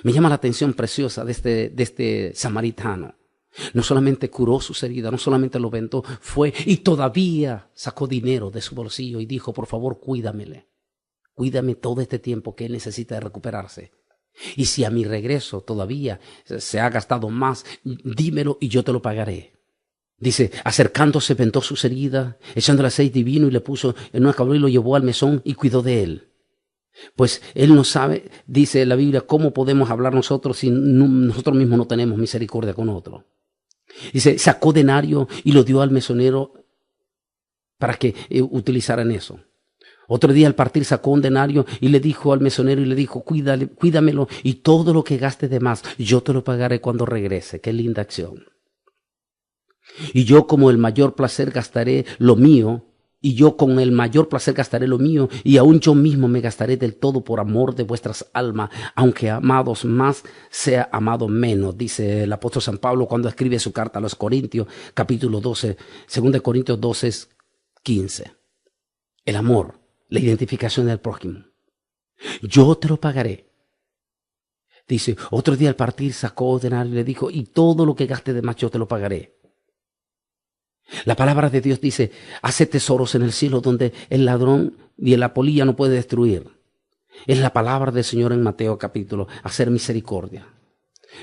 Me llama la atención preciosa de este samaritano. No solamente curó sus heridas, no solamente lo vendó, fue y todavía sacó dinero de su bolsillo y dijo, por favor, cuídamele. Cuídame todo este tiempo que él necesita de recuperarse. Y si a mi regreso todavía se ha gastado más, dímelo y yo te lo pagaré. Dice, acercándose vendó sus heridas, echándole aceite y vino y le puso en una cabrera y lo llevó al mesón y cuidó de él. Pues él no sabe, dice la Biblia, cómo podemos hablar nosotros si nosotros mismos no tenemos misericordia con otro. Dice, sacó denario y lo dio al mesonero para que utilizaran eso. Otro día al partir sacó un denario y le dijo al mesonero y le dijo, cuídamelo y todo lo que gaste de más, yo te lo pagaré cuando regrese. Qué linda acción. Y yo como el mayor placer gastaré lo mío, y yo con el mayor placer gastaré lo mío, y aún yo mismo me gastaré del todo por amor de vuestras almas, aunque amados más, sea amado menos, dice el apóstol San Pablo cuando escribe su carta a los Corintios, capítulo 12, 2 Corintios 12, 15. El amor, la identificación del prójimo. Yo te lo pagaré. Dice, otro día al partir sacó denario y le dijo, y todo lo que gaste de más yo te lo pagaré. La palabra de Dios dice, hace tesoros en el cielo donde el ladrón y la polilla no puede destruir. Es la palabra del Señor en Mateo capítulo, hacer misericordia.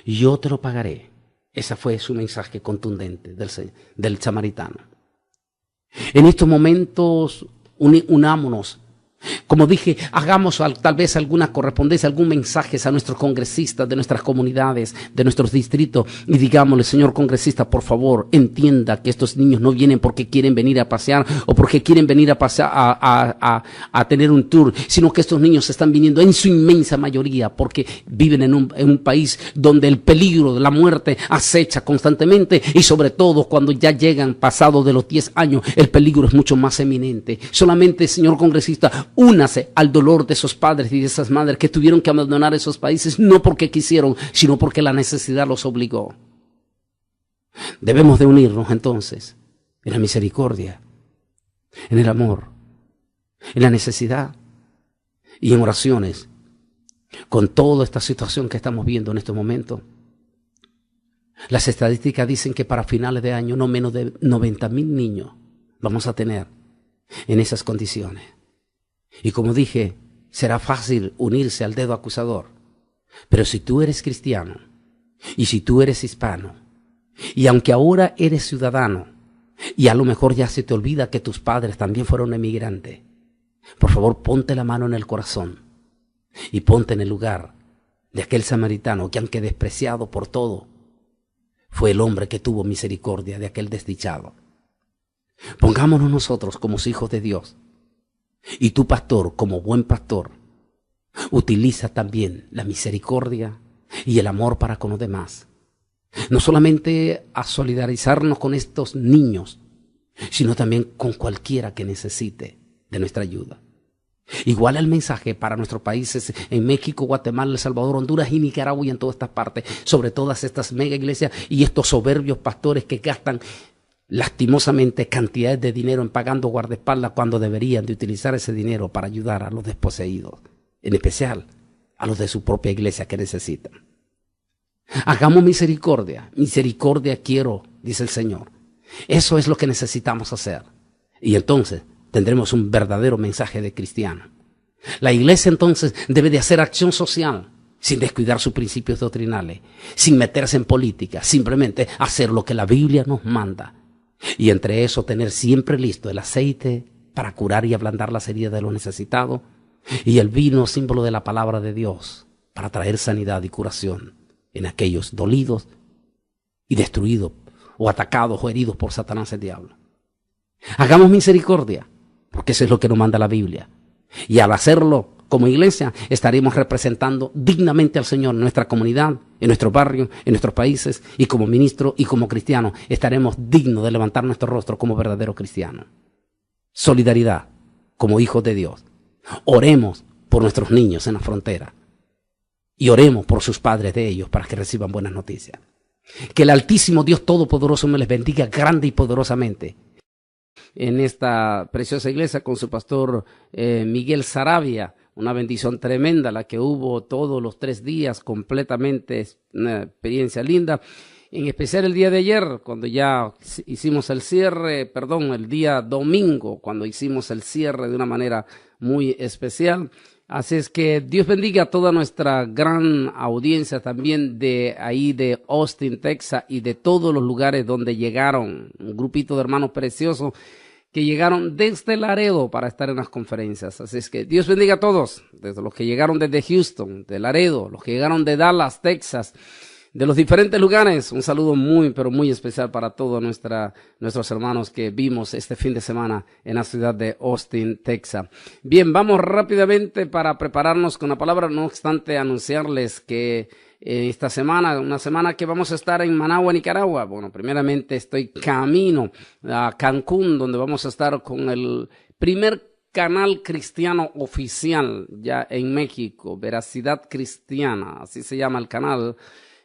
Yo te lo pagaré. Ese fue su mensaje contundente del samaritano. En estos momentos, unámonos. Como dije, hagamos tal vez alguna correspondencia, algún mensaje a nuestros congresistas de nuestras comunidades, de nuestros distritos, y digámosle, señor congresista, por favor, entienda que estos niños no vienen porque quieren venir a pasear o porque quieren venir a pasear a tener un tour, sino que estos niños están viniendo en su inmensa mayoría porque viven en un país donde el peligro de la muerte acecha constantemente y sobre todo cuando ya llegan pasados de los 10 años, el peligro es mucho más eminente. Solamente, señor congresista, únase al dolor de esos padres y de esas madres que tuvieron que abandonar esos países no porque quisieron, sino porque la necesidad los obligó. Debemos de unirnos entonces en la misericordia, en el amor, en la necesidad y en oraciones con toda esta situación que estamos viendo en este momento. Las estadísticas dicen que para finales de año no menos de 90,000 niños vamos a tener en esas condiciones. Y como dije, será fácil unirse al dedo acusador. Pero si tú eres cristiano, y si tú eres hispano, y aunque ahora eres ciudadano, y a lo mejor ya se te olvida que tus padres también fueron emigrantes, por favor ponte la mano en el corazón y ponte en el lugar de aquel samaritano que, aunque despreciado por todo, fue el hombre que tuvo misericordia de aquel desdichado. Pongámonos nosotros como hijos de Dios. Y tu pastor, como buen pastor, utiliza también la misericordia y el amor para con los demás. No solamente a solidarizarnos con estos niños, sino también con cualquiera que necesite de nuestra ayuda. Igual el mensaje para nuestros países en México, Guatemala, El Salvador, Honduras y Nicaragua y en todas estas partes, sobre todas estas mega iglesias y estos soberbios pastores que gastan lastimosamente cantidades de dinero en pagando guardaespaldas cuando deberían de utilizar ese dinero para ayudar a los desposeídos, en especial a los de su propia iglesia que necesitan. Hagamos misericordia, misericordia quiero, dice el Señor. Eso es lo que necesitamos hacer. Y entonces tendremos un verdadero mensaje de cristiano. La iglesia entonces debe de hacer acción social sin descuidar sus principios doctrinales, sin meterse en política, simplemente hacer lo que la Biblia nos manda. Y entre eso tener siempre listo el aceite para curar y ablandar las heridas de los necesitados y el vino, símbolo de la palabra de Dios, para traer sanidad y curación en aquellos dolidos y destruidos o atacados o heridos por Satanás el diablo. Hagamos misericordia, porque eso es lo que nos manda la Biblia. Y al hacerlo como iglesia estaremos representando dignamente al Señor en nuestra comunidad, en nuestro barrio, en nuestros países, y como ministro y como cristiano estaremos dignos de levantar nuestro rostro como verdadero cristiano. Solidaridad como hijos de Dios. Oremos por nuestros niños en la frontera y oremos por sus padres de ellos para que reciban buenas noticias. Que el Altísimo Dios Todopoderoso me les bendiga grande y poderosamente en esta preciosa iglesia con su pastor Miguel Saravia. Una bendición tremenda la que hubo todos los 3 días, completamente una experiencia linda. en especial el día de ayer, cuando ya hicimos el cierre, el día domingo, cuando hicimos el cierre de una manera muy especial. Así es que Dios bendiga a toda nuestra gran audiencia también de ahí de Austin, Texas, y de todos los lugares donde llegaron, un grupito de hermanos preciosos que llegaron desde Laredo para estar en las conferencias. Así es que Dios bendiga a todos, desde los que llegaron desde Houston, de Laredo, los que llegaron de Dallas, Texas, de los diferentes lugares. Un saludo muy, pero muy especial para todos nuestros hermanos que vimos este fin de semana en la ciudad de Austin, Texas. Bien, vamos rápidamente para prepararnos con la palabra, no obstante anunciarles que esta semana, una semana que vamos a estar en Managua, Nicaragua. Bueno, primeramente estoy camino a Cancún, donde vamos a estar con el primer canal cristiano oficial ya en México, Veracidad Cristiana, así se llama el canal.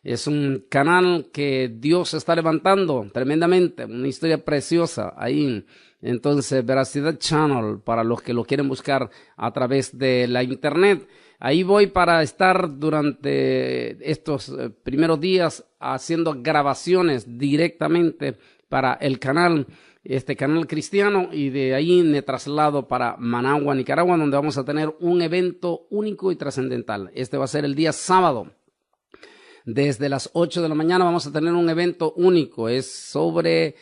Es un canal que Dios está levantando tremendamente, una historia preciosa ahí. Entonces, Veracidad Channel, para los que lo quieren buscar a través de la internet. Ahí voy para estar durante estos primeros días haciendo grabaciones directamente para el canal, este canal cristiano, y de ahí me traslado para Managua, Nicaragua, donde vamos a tener un evento único y trascendental. Este va a ser el día sábado. Desde las 8 de la mañana vamos a tener un evento único, es sobre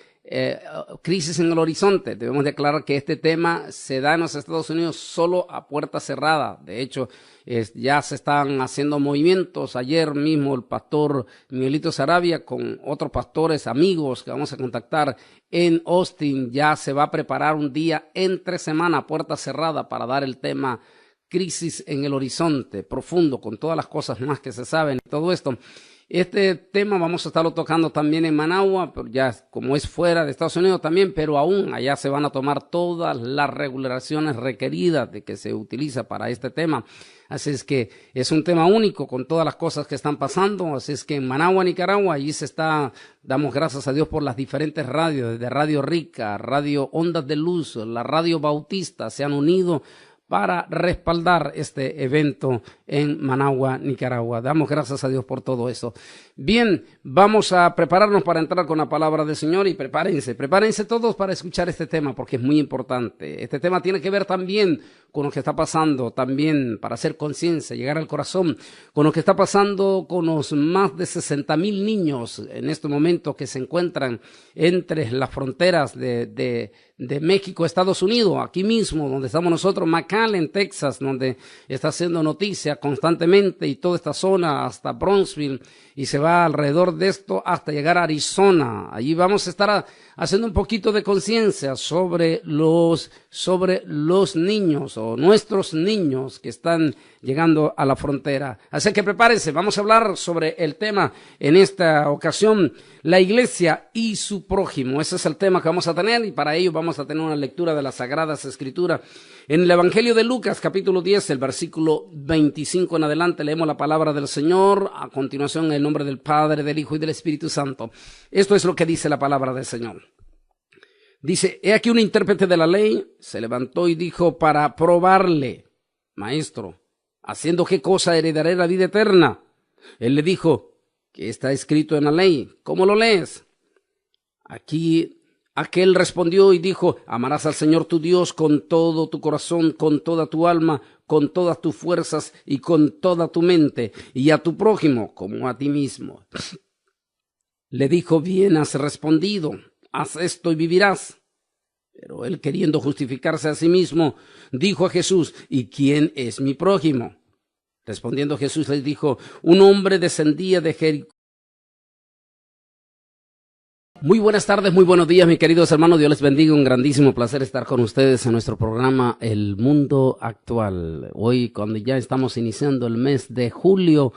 crisis en el horizonte. Debemos declarar que este tema se da en los Estados Unidos solo a puerta cerrada. De hecho, ya se están haciendo movimientos. Ayer mismo el pastor Miguelito Sarabia con otros pastores amigos que vamos a contactar en Austin ya se va a preparar un día entre semana a puerta cerrada para dar el tema crisis en el horizonte profundo, con todas las cosas más que se saben y todo esto. Este tema vamos a estarlo tocando también en Managua, pero ya como es fuera de Estados Unidos también, pero aún allá se van a tomar todas las regulaciones requeridas de que se utiliza para este tema. Así es que es un tema único con todas las cosas que están pasando. Así es que en Managua, Nicaragua, allí damos gracias a Dios por las diferentes radios, desde Radio Rica, Radio Ondas de Luz, la Radio Bautista, se han unido para respaldar este evento en Managua, Nicaragua. Damos gracias a Dios por todo eso. Bien, vamos a prepararnos para entrar con la palabra del Señor y prepárense todos para escuchar este tema porque es muy importante. Este tema tiene que ver también con lo que está pasando, también para hacer conciencia, llegar al corazón, con lo que está pasando con los más de 60,000 niños en este momento que se encuentran entre las fronteras de México, Estados Unidos, aquí mismo donde estamos nosotros, McAllen, Texas, donde está haciendo noticia constantemente, y toda esta zona hasta Bronxville, y se va alrededor de esto hasta llegar a Arizona. Allí vamos a estar haciendo un poquito de conciencia sobre los niños o nuestros niños que están llegando a la frontera. Así que prepárense, vamos a hablar sobre el tema en esta ocasión, la iglesia y su prójimo. Ese es el tema que vamos a tener, y para ello vamos a tener una lectura de las Sagradas Escrituras. En el Evangelio de Lucas, capítulo 10, el versículo 25 en adelante, leemos la palabra del Señor. A continuación, en el nombre del Padre, del Hijo y del Espíritu Santo. Esto es lo que dice la palabra del Señor. Dice: he aquí un intérprete de la ley se levantó y dijo para probarle: Maestro, ¿haciendo qué cosa heredaré la vida eterna? Él le dijo: ¿qué está escrito en la ley? ¿Cómo lo lees? Aquí aquel respondió y dijo: amarás al Señor tu Dios con todo tu corazón, con toda tu alma, con todas tus fuerzas y con toda tu mente, y a tu prójimo como a ti mismo. Le dijo: bien has respondido, haz esto y vivirás. Pero él, queriendo justificarse a sí mismo, dijo a Jesús: ¿y quién es mi prójimo? Respondiendo Jesús les dijo: un hombre descendía de Jericó. Muy buenas tardes, muy buenos días, mis queridos hermanos. Dios les bendiga. Un grandísimo placer estar con ustedes en nuestro programa El Mundo Actual. Hoy, cuando ya estamos iniciando el mes de julio,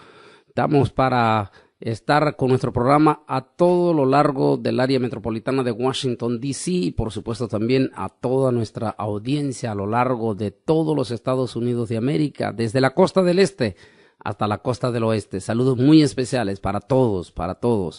estamos para estar con nuestro programa a todo lo largo del área metropolitana de Washington, D.C. y por supuesto también a toda nuestra audiencia a lo largo de todos los Estados Unidos de América, desde la costa del este hasta la costa del oeste. Saludos muy especiales para todos,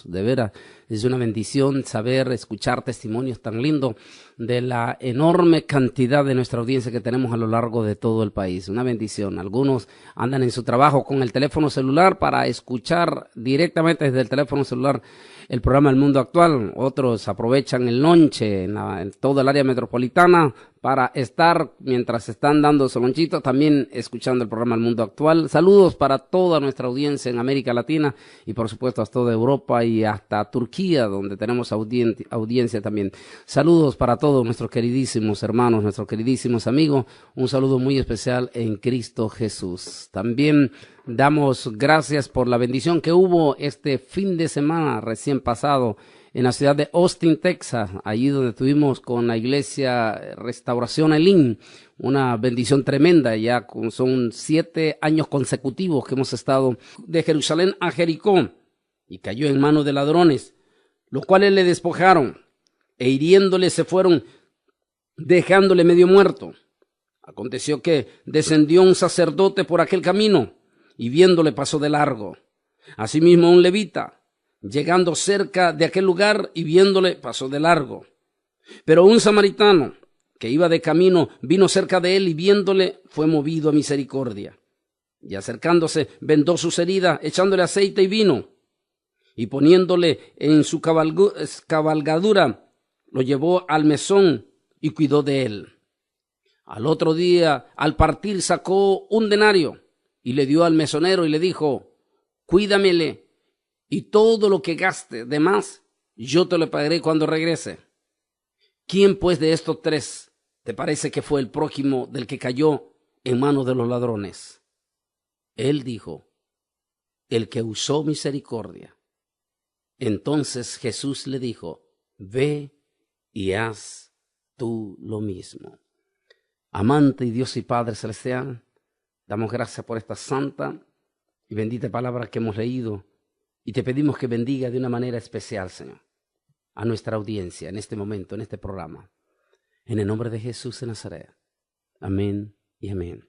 de veras. Es una bendición saber, escuchar testimonios tan lindos de la enorme cantidad de nuestra audiencia que tenemos a lo largo de todo el país. Una bendición. Algunos andan en su trabajo con el teléfono celular para escuchar directamente desde el teléfono celular el programa El Mundo Actual. Otros aprovechan el lonche en toda el área metropolitana para estar, mientras están dando su lonchito, también escuchando el programa El Mundo Actual. Saludos para toda nuestra audiencia en América Latina y por supuesto hasta toda Europa y hasta Turquía, donde tenemos audiencia también. Saludos para todos nuestros queridísimos hermanos, nuestros queridísimos amigos. Un saludo muy especial en Cristo Jesús. También damos gracias por la bendición que hubo este fin de semana recién pasado en la ciudad de Austin, Texas, allí donde estuvimos con la iglesia Restauración Elim, una bendición tremenda. Ya son 7 años consecutivos que hemos estado de Jerusalén a Jericó, y cayó en manos de ladrones, los cuales le despojaron e hiriéndole se fueron, dejándole medio muerto. Aconteció que descendió un sacerdote por aquel camino y viéndole pasó de largo. Asimismo un levita, llegando cerca de aquel lugar y viéndole pasó de largo. Pero un samaritano que iba de camino vino cerca de él y viéndole fue movido a misericordia. Y acercándose vendó sus heridas, echándole aceite y vino, y poniéndole en su cabalgadura, lo llevó al mesón y cuidó de él. Al otro día, al partir, sacó un denario y le dio al mesonero y le dijo: cuídamele, y todo lo que gaste de más, yo te lo pagaré cuando regrese. ¿Quién pues de estos 3 te parece que fue el prójimo del que cayó en manos de los ladrones? Él dijo: el que usó misericordia. Entonces Jesús le dijo: ve y haz tú lo mismo. Amante y Dios y Padre Celestial, damos gracias por esta santa y bendita palabra que hemos leído. Y te pedimos que bendiga de una manera especial, Señor, a nuestra audiencia en este momento, en este programa. En el nombre de Jesús de Nazaret. Amén y amén.